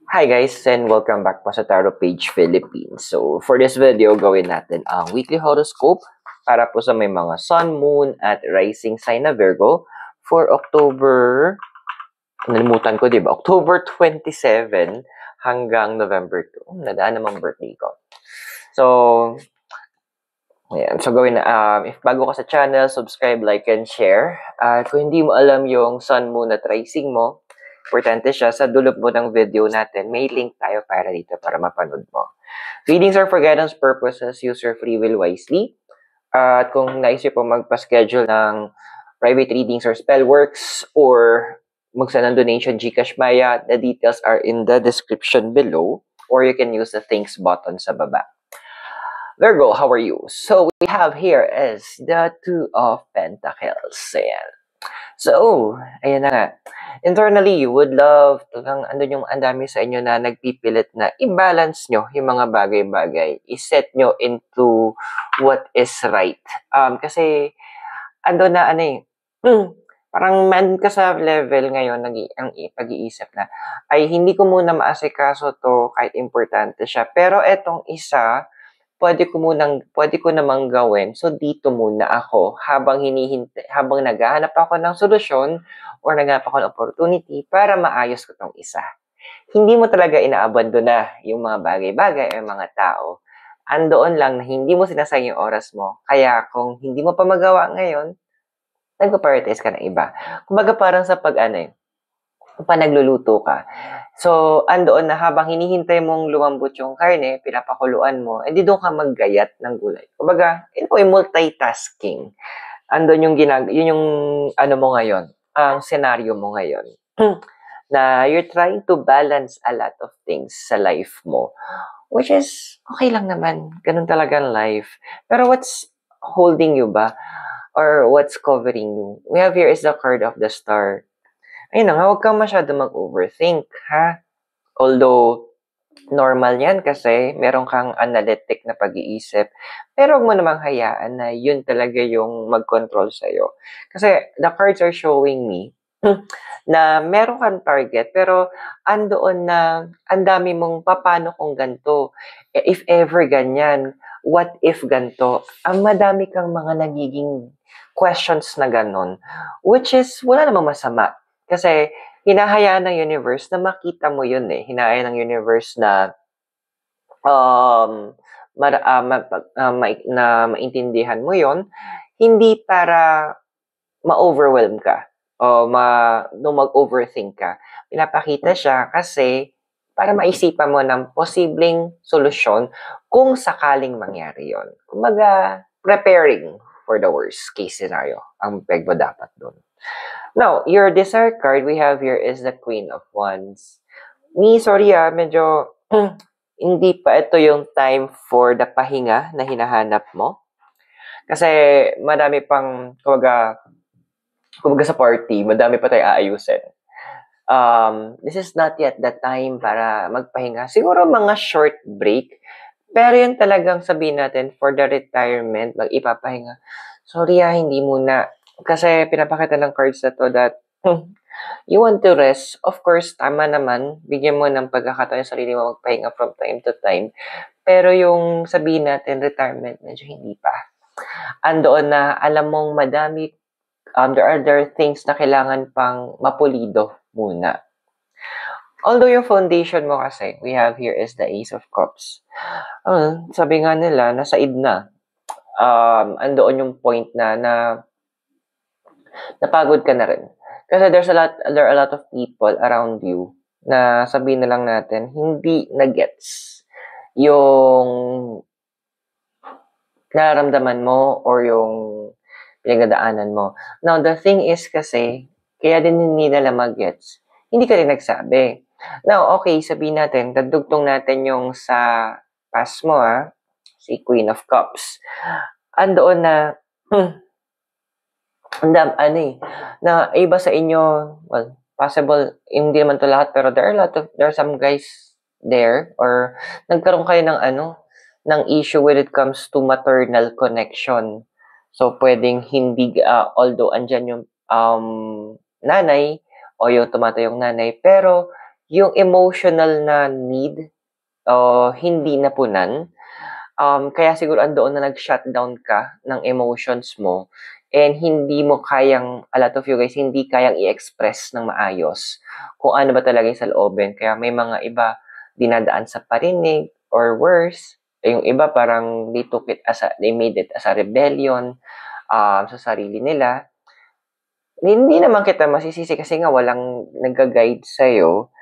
Hi guys and welcome back po sa Tarot Page Philippines. So for this video, gawin natin ang weekly horoscope para po sa may mga Sun, Moon at Rising sign na Virgo for October, nalimutan ko diba? October 27 hanggang November 2. Nadaan namang birthday ko. So, ayan. So gawin na, if bago ka sa channel, subscribe, like, and share. At kung hindi mo alam yung Sun, Moon at Rising mo, importante siya, sa dulo po ng video natin, may link tayo para dito para mapanood mo. Readings are for guidance purposes. Use your free will wisely. At kung naisip po magpa-schedule ng private readings or spell works or mag-send ng donation, Gcash, Maya, the details are in the description below or you can use the thanks button sa baba. Virgo, how are you? So we have here is the Two of Pentacles. Ayan. So, ayan na nga. Internally, you would love talagang andun yung andami sa inyo na nagpipilit na i-balance nyo yung mga bagay-bagay. I-set nyo into what is right. Kasi, andun na parang man ka sa level ngayon, ang pag-iisip na, ay hindi ko muna maasikaso to kahit importante siya. Pero etong isa, pwede ko namang gawin. So, dito muna ako habang habang naghahanap ako ng solusyon or naghahanap ako ng opportunity para maayos ko tong isa. Hindi mo talaga inaabandona yung mga bagay-bagay o mga tao. Andoon lang na hindi mo sinasayang yung oras mo. Kaya kung hindi mo pa magawa ngayon, nagpa-prioritize ka ng iba. Kumbaga parang sa nagluluto ka. So, andoon na habang hinihintay mong lumambot yung karne, pinapakuluan mo, edi doon ka maggayat ng gulay. Kumbaga, yun po yung multitasking. Andun yun yung ano mo ngayon, ang senaryo mo ngayon. Na you're trying to balance a lot of things sa life mo. Which is, okay lang naman. Ganun talaga ang life. Pero what's holding you ba? Or what's covering you? We have here is the card of the Star. Ayun na nga, huwag kang masyado mag-overthink, ha? Although, normal yan kasi meron kang analytic na pag-iisip. Pero huwag mo namang hayaan na yun talaga yung mag-control sa'yo. Kasi the cards are showing me na meron kang target, pero andoon na ang dami mong papano kung ganito. If ever ganyan, what if ganito? Ang madami kang mga nagiging questions na ganon. Which is, wala namang masama. Kasi, hinahayaan ng universe na makita mo yun eh. Hinahayaan ng universe na maintindihan mo yon, hindi para ma-overwhelm ka o mag-overthink ka. Pinapakita siya kasi para maisipan mo ng posibleng solusyon kung sakaling mangyari yon. Kumbaga, preparing for the worst case scenario ang peg mo dapat doon. Now, your desire card we have here is the Queen of Wands. Sorry medyo hindi pa ito yung time for the pahinga na hinahanap mo. Kasi madami pang, kumbaga sa party, madami pa tayo aayusin. This is not yet the time para magpahinga. Siguro mga short break. Pero yun talagang sabihin natin for the retirement, mag-ipapahinga. Sorry hindi muna. Kasi pinapakita ng cards na to that you want to rest. Of course, tama naman. Bigyan mo ng pagkakataon yung sarili mo magpahinga from time to time. Pero yung sabihin natin, retirement, medyo hindi pa. Andoon na alam mong madami, there are other things na kailangan pang mapulido muna. Although yung foundation mo kasi, we have here is the Ace of Cups. Sabi nga nila, nasa id na. Andoon yung point na napagod ka na rin. Kasi there are a lot of people around you na sabihin na lang natin, hindi na-gets yung nararamdaman mo or yung pinagdadaanan mo. Now, the thing is kasi, kaya din hindi nila mag-gets, hindi ka rin nagsabi. Now, okay, sabihin natin, dadugtong natin yung sa past mo, si Queen of Cups. Andoon na, na iba sa inyo, well, possible, hindi naman to lahat, pero there are some guys there, or nagkaroon kayo ng issue when it comes to maternal connection. So, pwedeng hindi, although andyan yung nanay, o yung tumatayong nanay, pero yung emotional na need, hindi napunan. Kaya siguro andoon na nag-shutdown ka ng emotions mo and hindi mo kayang, a lot of you guys, hindi kayang i-express ng maayos kung ano ba talaga yung saloobin. Kaya may mga iba dinadaan sa parinig or worse, yung iba parang they made it as a rebellion sa sarili nila. Hindi naman kita masisisi kasi nga walang nagga-guide sa'yo.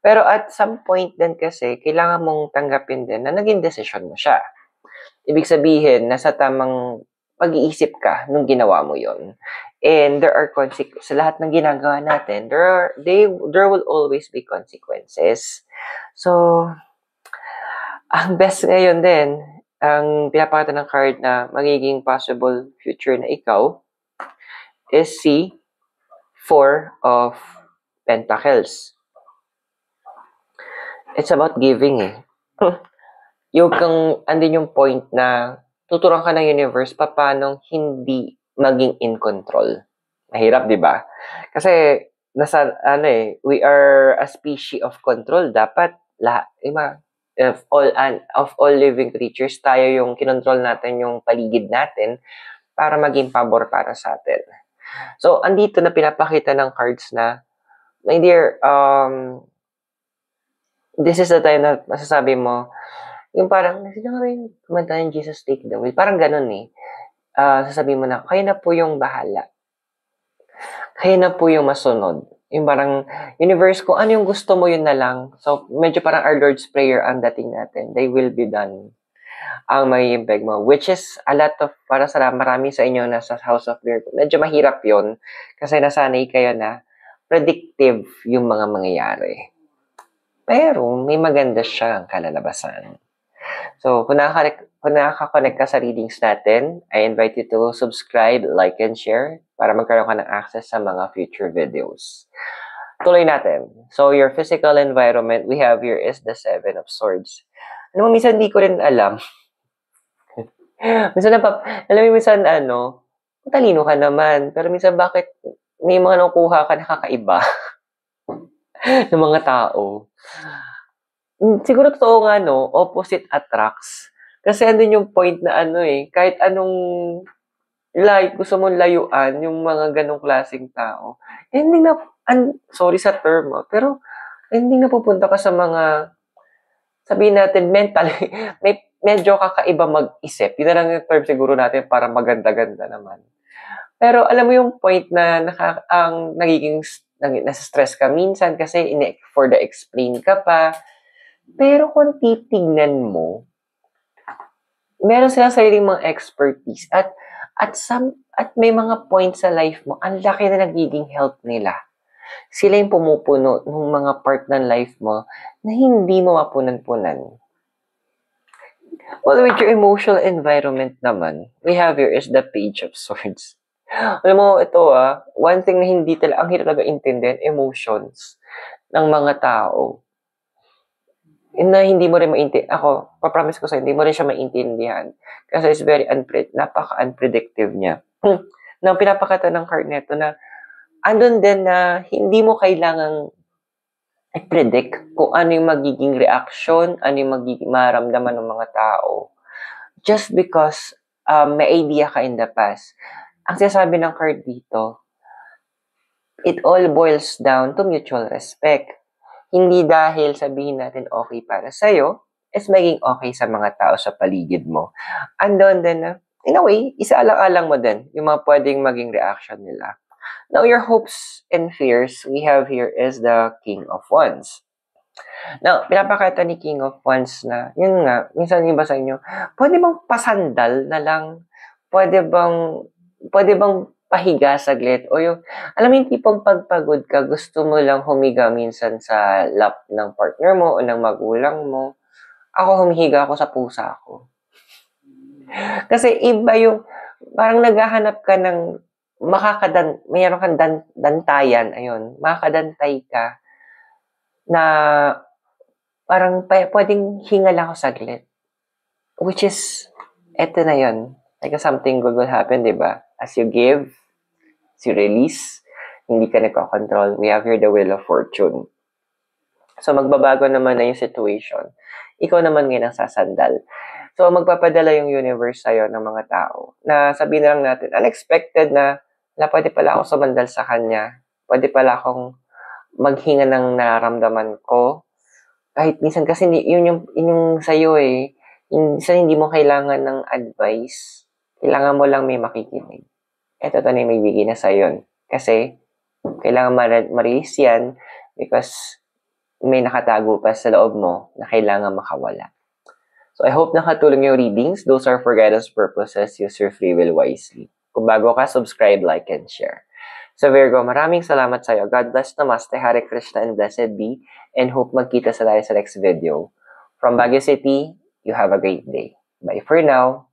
Pero at some point din kasi, kailangan mong tanggapin din na naging desisyon mo siya. Ibig sabihin, nasa tamang pag-iisip ka nung ginawa mo yon. And there are sa lahat ng ginagawa natin, there will always be consequences. So, ang best ngayon din, ang pinapakita ng card na magiging possible future na ikaw is si Four of Pentacles. It's about giving eh. Andin yung point na tuturuan ka ng universe paano hindi maging in control. Mahirap, di ba? Kasi, we are a species of control. Dapat, of all living creatures, tayo yung kinontrol natin yung paligid natin para maging pabor para sa atin. So, andito na pinapakita ng cards na, my dear, this is the time na masasabi mo, yung parang, sino nga yung kumanta ng Jesus Take the Wheel? Parang ganun eh. Sasabihin mo na, kayo na po yung bahala. Kayo na po yung masunod. Yung parang, universe, kung ano yung gusto mo, yun na lang. So, medyo parang our Lord's Prayer ang dating natin. They will be done. Ang magiging peg mo. Which is, a lot of, para sa marami sa inyo na sa House of Virgo, medyo mahirap yon kasi nasanay kayo na predictive yung mga mangyayari. Pero, may maganda siyang kalalabasan. So, kung nakaka-connect ka sa readings natin, I invite you to subscribe, like, and share para magkaroon ka ng access sa mga future videos. Tuloy natin. So, your physical environment, we have here is the Seven of Swords. Ano mo, minsan hindi ko rin alam. minsan, talino ka naman. Pero minsan, bakit may mga nakukuha ka nakakaiba ng mga tao? Siguro totoo nga, opposite attracts. Kasi andun yung point na kahit anong gusto mong layuan, yung mga ganong klaseng tao, sorry sa term, pero hindi na pupunta ka sa mga, sabihin natin, mentally, medyo kakaiba mag-isip. Yun na lang yung term siguro natin para maganda-ganda naman. Pero alam mo yung point na ang nasa-stress ka minsan kasi for the explain ka pa. Pero kung titignan mo, meron sila sariling mga expertise at may mga points sa life mo, ang laki na nagiging help nila. Sila yung pumupuno ng mga part ng life mo na hindi mo mapunan-punan. Well, with your emotional environment naman, we have here is the Page of Swords. Alam mo, ito one thing na ang hirap talaga intindihan, emotions ng mga tao. Na hindi mo rin maintindihan. Ako, papromise ko sa'yo, hindi mo rin siya maintindihan. Kasi it's very napaka-unpredictive niya. Na pinapakita ng card neto na andun din na hindi mo kailangang i-predict kung ano yung magiging reaction, ano yung magiging maramdaman ng mga tao. Just because may idea ka in the past. Ang sinasabi ng card dito, it all boils down to mutual respect. Hindi dahil sabihin natin okay para sa'yo, is maging okay sa mga tao sa paligid mo. Andun din na, in a way, isaalang-alang mo din yung mga pwedeng maging reaction nila. Now, your hopes and fears we have here is the King of Wands. Now, pinapakita ni King of Wands na, yun nga, minsan yung ba sa inyo, pwede bang pasandal na lang? Pwede bang pahiga saglit? O yung, alam mo yung tipong pagpagod ka, gusto mo lang humiga minsan sa lap ng partner mo o ng magulang mo. Ako, humihiga ako sa pusa ko. Kasi iba yung, parang naghahanap ka ng mayroon kang dantayan, ayun, makakadantay ka na parang pwedeng hinga lang ako saglit. Which is, eto na yun. Like something good will happen, di ba? As you give, as you release, hindi ka nagko-control. We have here the Wheel of Fortune. So, magbabago naman na yung situation. Ikaw naman ngayon ang sasandal. So, magpapadala yung universe sa'yo ng mga tao na sabihin na lang natin, unexpected na pwede pala ako sumandal sa kanya. Pwede pala akong maghinga ng nararamdaman ko. Kahit minsan kasi yun yung sa'yo eh. Minsan hindi mo kailangan ng advice. Kailangan mo lang may makikinig. Eto na yung may bigay na sa'yo. Kasi, kailangan ma-release yan because may nakatago pa sa loob mo na kailangan makawala. So, I hope nakatulong yung readings. Those are for guidance purposes. Use your free will wisely. Kung bago ka, subscribe, like, and share. So, Virgo, maraming salamat sa'yo. God bless, Namaste, Hare Krishna, and blessed be. And hope magkita sa tayo sa next video. From Baguio City, you have a great day. Bye for now.